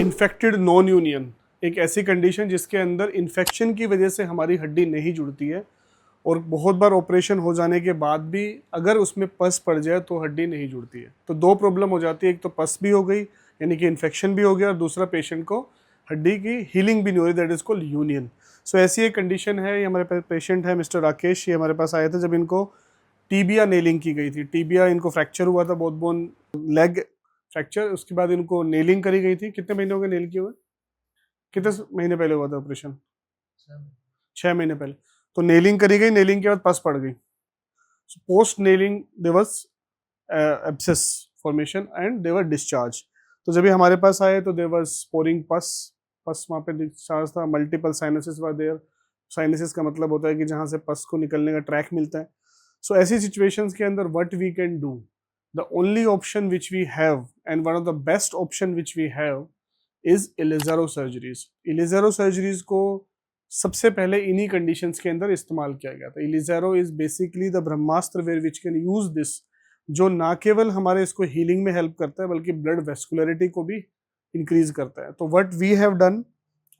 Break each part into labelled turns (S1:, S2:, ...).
S1: Infected non union एक ऐसी condition जिसके अंदर इन्फेक्शन की वजह से हमारी हड्डी नहीं जुड़ती है और बहुत बार ऑपरेशन हो जाने के बाद भी अगर उसमें पस पड़ जाए तो हड्डी नहीं जुड़ती है। तो दो प्रॉब्लम हो जाती है, एक तो पस भी हो गई यानी कि इन्फेक्शन भी हो गया और दूसरा पेशेंट को हड्डी की हीलिंग भी नहीं हो रही, दैट इज कॉल्ड यूनियन। सो ऐसी एक कंडीशन है। ये हमारे पास पेशेंट है मिस्टर राकेश, ये हमारे पास आए थे जब इनको टीबिया नेलिंग की गई थी। टीबिया इनको फ्रैक्चर हुआ था, बहुत बोन लेग फ्रैक्चर, उसके बाद इनको नेलिंग करी गई थी। कितने महीने हो गए नेल किए हुए? कितने महीने पहले हुआ था ऑपरेशन? 6 महीने पहले। तो नेलिंग करी गई, नेलिंग के बाद पस पड़ गई। Post nailing there was abscess formation and there were discharge. तो जब ये हमारे पास आए तो देयर वाज स्पोरिंग पस, पस वहाँ पे डिस्चार्ज था। Multiple sinuses were there. Sinuses का मतलब होता है कि जहाँ से पस को निकलने का ट्रैक मिलता है। सो ऐसी सिचुएशंस के अंदर what we can do, the only option which we have and one of the best option which we have is Ilizarov surgeries. Ilizarov surgeries को सबसे पहले इन्हीं कंडीशंस के अंदर इस्तेमाल किया गया था। Ilizarov is basically the Brahmastra where which can use this, जो ना केवल हमारे इसको हीलिंग में हेल्प करता है बल्कि ब्लड वेस्कुलरिटी को भी इंक्रीज करता है। तो what we have done,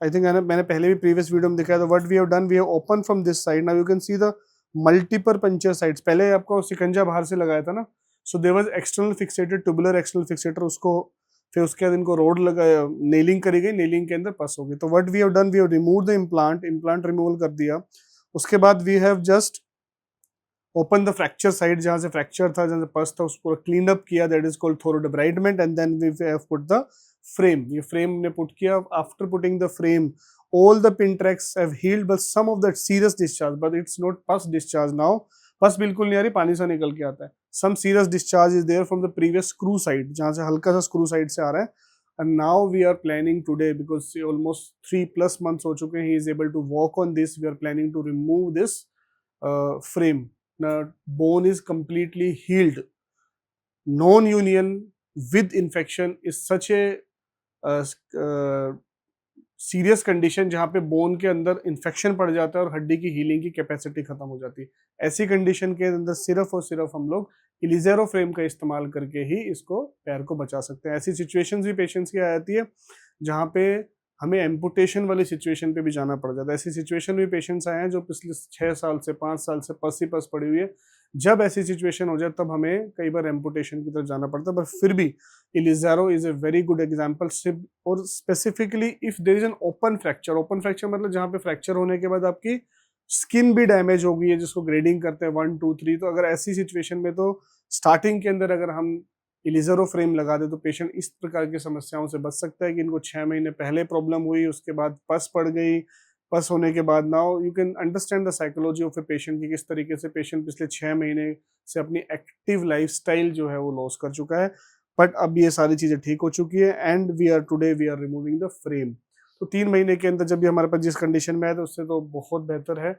S1: I think मैंने पहले भी प्रीवियस वीडियो में दिखाया था, what we have done, we have open from this side, now you can see the multiple puncture sides. पहले आपको सिकंजा बाहर से लगाया था ना, so there was external fixated tubular external fixator, उसको फिर उसके बाद इनको रोड लगाया, नेलिंग करी गई, नेलिंग के अंदर पस हो गई। तो what we have done, we have remove the implant, implant removal कर दिया। उसके बाद we have just open the fracture side, जहां से फ्रैक्चर था, जहां से पस था, उसको क्लीन अप किया, that is called thorough debridement, and then we have put the frame. ये फ्रेम ने पुट किया। After putting the frame all the pin tracks have healed but some of that serious discharge, but it's not pus discharge now, पस बिल्कुल नहीं आ रही, पानी सा निकल के आता है। some serious discharge is there from the previous screw side, जहां से हल्का सा screw side से आ रहा है। and now we are planning today, because almost 3+ months हो चुके हैं, he is able to walk on this, we are planning to remove this frame. Now bone is completely healed. Non-union with infection is such a serious condition जहाँ पे bone के अंदर infection पड़ जाता है और हड्डी की हीलिंग की कैपेसिटी खत्म हो जाती है। ऐसी कंडीशन के अंदर सिर्फ और सिर्फ हम लोग इलिज़ारो फ्रेम का इस्तेमाल करके ही इसको पैर को बचा सकते हैं। ऐसी सिचुएशंस भी पेशेंट्स की आ जाती है जहाँ पे हमें एम्पुटेशन वाली सिचुएशन पे भी जाना पड़ जाता है। ऐसी सिचुएशन में पेशेंट्स आए हैं जो पिछले 6 साल से 5 साल से पस ही पस पड़ी हुई है। जब ऐसी सिचुएशन हो जाए तब हमें कई बार एम्पुटेशन की तरफ जाना पड़ता है, पर फिर भी Ilizarov is a very good example. और specifically if there is an open fracture, open fracture मतलब जहाँ पे फ्रैक्चर होने के बाद आपकी स्किन भी डैमेज हो गई है, जिसको ग्रेडिंग करते हैं 1 2 3। तो अगर ऐसी सिचुएशन में तो स्टार्टिंग के अंदर अगर हम इलिज़ारो फ्रेम लगा दे तो पेशेंट इस प्रकार की समस्याओं से बच सकता है कि इनको 6 महीने पहले प्रॉब्लम हुई, उसके बाद पस पड़ गई, पस होने के बाद now you can understand the psychology of a patient की किस तरीके से पेशेंट पिछले 6 महीने से अपनी एक्टिव लाइफस्टाइल जो है वो लॉस कर चुका है। बट अब ये सारी चीज़ें ठीक हो चुकी है and we are removing the frame. तो 3 महीने के अंदर जब भी हमारे पास जिस कंडीशन में आया था उससे तो बहुत बेहतर है।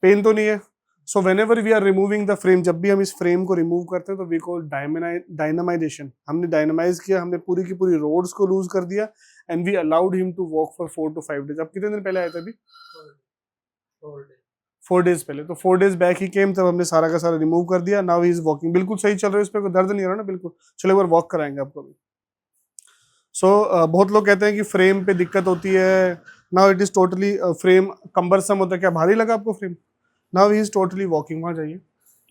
S1: पेन तो नहीं है। So whenever we are removing the frame, जब भी हम इस फ्रेम को रिमूव करते हैं तो वी कॉल डायनामाइजेशन। हमने डायनामाइज किया, हमने पूरी की पूरी रोड्स को लूज कर दिया and we allowed him to walk for 4 to 5 days। अब कितने दिन पहले आए थे? अभी 4 days पहले। तो 4 days बैक ही केम, तब हमने सारा का सारा रिमूव कर दिया। नाउ ही इज वॉकिंग, बिल्कुल सही चल रहा है, उस पर कोई दर्द नहीं हो रहा ना, बिल्कुल। चलो एक बार वॉक कराएंगे आपको भी। बहुत लोग कहते हैं कि फ्रेम पे दिक्कत होती है। Now it is totally frame cumbersome होता है। क्या भारी लगा आपको frame? Now he is totally walking. वहां जाइए।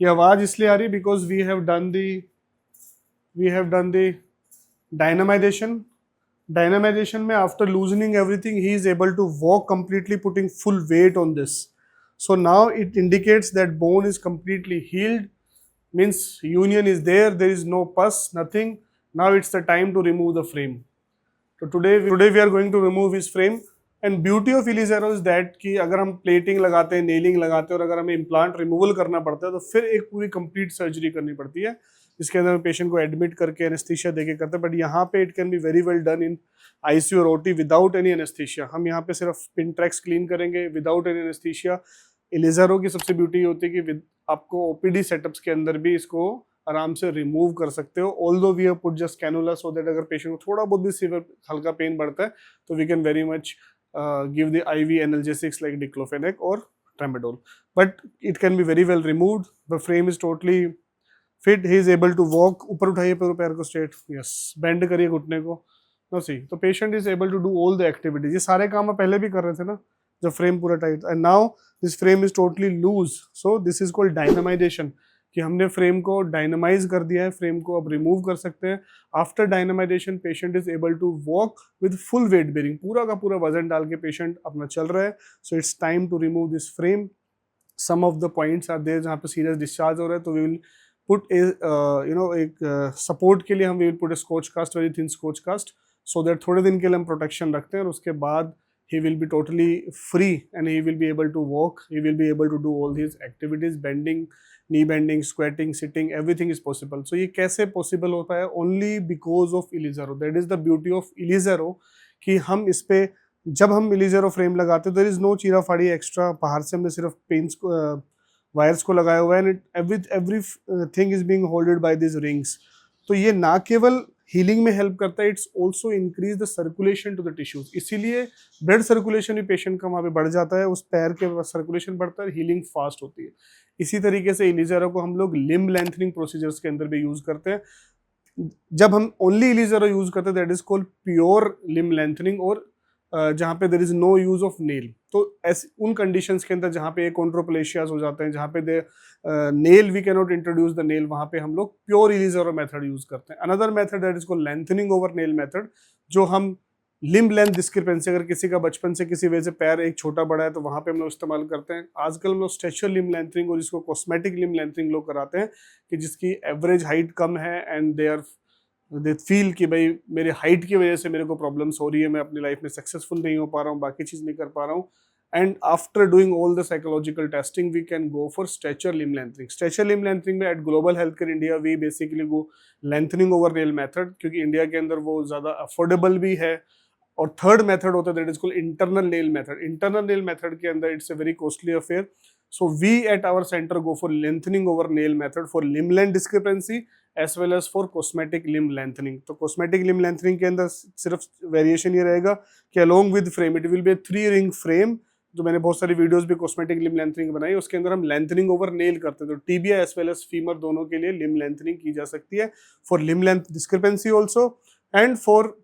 S1: ये आवाज इसलिए आ रही because we have done the dynamization. Dynamization में after loosening everything he is able to walk completely, putting full weight on this. So now it indicates that bone is completely healed, means union is there is no pus, nothing. Now it's the time to remove the frame. तो today we are going to remove his frame. And beauty of Ilizarov is that कि अगर हम plating लगाते हैं, nailing लगाते हैं और अगर हमें इम्प्लांट रिमूवल करना पड़ता है तो फिर एक पूरी कंप्लीट सर्जरी करनी पड़ती है, जिसके अंदर पेशेंट को एडमिट करके एनेस्थीसिया देके करते हैं। बट यहाँ पे it can be very well done in ICU और ओटी विदाउट एनी एनेस्थीसिया। हम यहाँ पे सिर्फ पिन ट्रैक्स क्लीन करेंगे विदाउट एनी एनेस्थीसिया। इलिज़ारो की सबसे ब्यूटी होती है कि आपको ओपीडी सेटअप्स के अंदर भी इसको आराम से रिमूव कर सकते हो। Although we have put just cannula so that अगर पेशेंट को थोड़ा बहुत भी सीवियर हल्का पेन बढ़ता है तो we can very much give the IV analgesics like diclofenac or tramadol, but it can be very well removed. The frame is totally fit. He is able to walk. ऊपर उठाइए पैर को straight, yes, bend करिए घुटने को नो सी, तो patient is able to do all the activities. ये सारे काम आप पहले भी कर रहे थे ना जब फ्रेम पूरा tight, and now this frame is totally loose, so this is called dynamization, कि हमने फ्रेम को डायनामाइज कर दिया है, फ्रेम को अब रिमूव कर सकते हैं। After dynamization patient is able to walk with full weight bearing, पूरा का पूरा वजन डाल के पेशेंट अपना चल रहा है। So it's time to remove this frame. Some of the points are there जहाँ पे सीरियस डिस्चार्ज हो रहा है, तो वी विल पुट ए एक सपोर्ट के लिए हम we will put a scotch cast, very thin scotch cast, so that थोड़े दिन के लिए हम प्रोटेक्शन रखते हैं, और उसके बाद he will be totally free and he will be able to walk, he will be able to do all these activities, bending, knee bending, squatting, sitting, everything is possible. So ये कैसे possible होता है? Only because of Elizero. That is the beauty of Elizero, कि हम इस पे जब हम Elizero फ्रेम लगाते हैं, there is no चीरा फाड़ी एक्स्ट्रा, बाहर से हमने सिर्फ पेंस को वायर्स को लगाया हुआ है, and every thing is being holded by these rings. तो ये ना केवल हीलिंग में हेल्प करता है, it's also increase the circulation to the tissues, इसीलिए ब्लड सर्कुलेशन भी पेशेंट का वहाँ पे बढ़ जाता है, उस पैर के सर्कुलेशन बढ़ता है, हीलिंग फास्ट होती है। इसी तरीके से इलीजेरो को हम लोग लिम्ब लेंथनिंग प्रोसीजर्स के अंदर भी यूज करते हैं। जब हम ओनली इलीजेरो यूज करते हैं, that is called pure limb lengthening, और जहाँ पे there is no use of nail, तो ऐसे उन कंडीशंस के अंदर जहाँ पे कॉन्ट्रोप्लेशियाज हो जाते हैं, जहाँ पे they nail we can not introduce the nail, वहाँ पे हम लोग प्योर इलीजेरो मेथड यूज करते हैं। Another method that is called lengthening over nail method, जो हम लिम्ब लेंथ डिस्क्रिपेंसी, अगर किसी का बचपन से किसी वजह से पैर एक छोटा बड़ा है तो वहाँ पे हम लोग इस्तेमाल करते हैं। आजकल हम लोग स्ट्रेचर लिम्ब लेंथनिंग और इसको कॉस्मेटिक लिम्ब लेंथनिंग लोग कराते हैं, कि जिसकी एवरेज हाइट कम है एंड दे फील कि भाई मेरे हाइट की वजह से मेरे को प्रॉब्लम्स हो रही है, मैं अपनी लाइफ में सक्सेसफुल नहीं हो पा रहा हूँ, बाकी चीज़ नहीं कर पा रहा हूँ, and after doing all the psychological testing we can go for stretcher limb lengthening. Stretcher limb lengthening में at global health care India we basically go lengthening over nail method, क्योंकि इंडिया के अंदर वो ज़्यादा अफोर्डेबल भी है। और third method होता है that is called internal nail method. Internal nail method के अंदर it's a very costly affair, so we at our centre go for lengthening over nail method for limb length discrepancy as well as for cosmetic limb lengthening. तो cosmetic limb lengthening के अंदर सिर्फ variation ये रहेगा कि along with frame it will be 3 ring frame, जो मैंने बहुत सारी वीडियोस भी कॉस्मेटिक लिम्ब लेंथनिंग बनाई, उसके अंदर हम लेंथनिंग ओवर नेल करते हैं। तो tibia as well as femur दोनों के लिए लिम्ब लेंथनिंग की जा सकती है, for limb length discrepancy also and for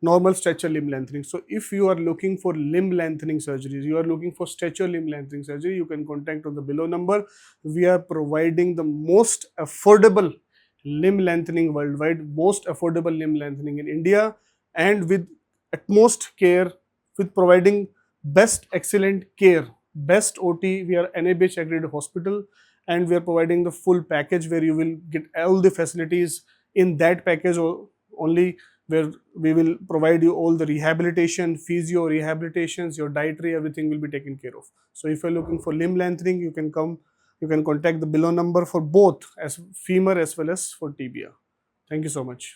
S1: normal stretcher limb lengthening. So if you are looking for limb lengthening surgeries, you are looking for stretcher limb lengthening surgery, you can contact on the below number. We are providing the most affordable limb lengthening worldwide, most affordable limb lengthening in India, and with utmost care, with providing best excellent care, best OT. We are NABH accredited hospital, and we are providing the full package where you will get all the facilities in that package only, where we will provide you all the rehabilitation, physio rehabilitations, your dietary, everything will be taken care of. So if you're looking for limb lengthening, you can contact the below number for both as femur as well as for tibia. Thank you so much.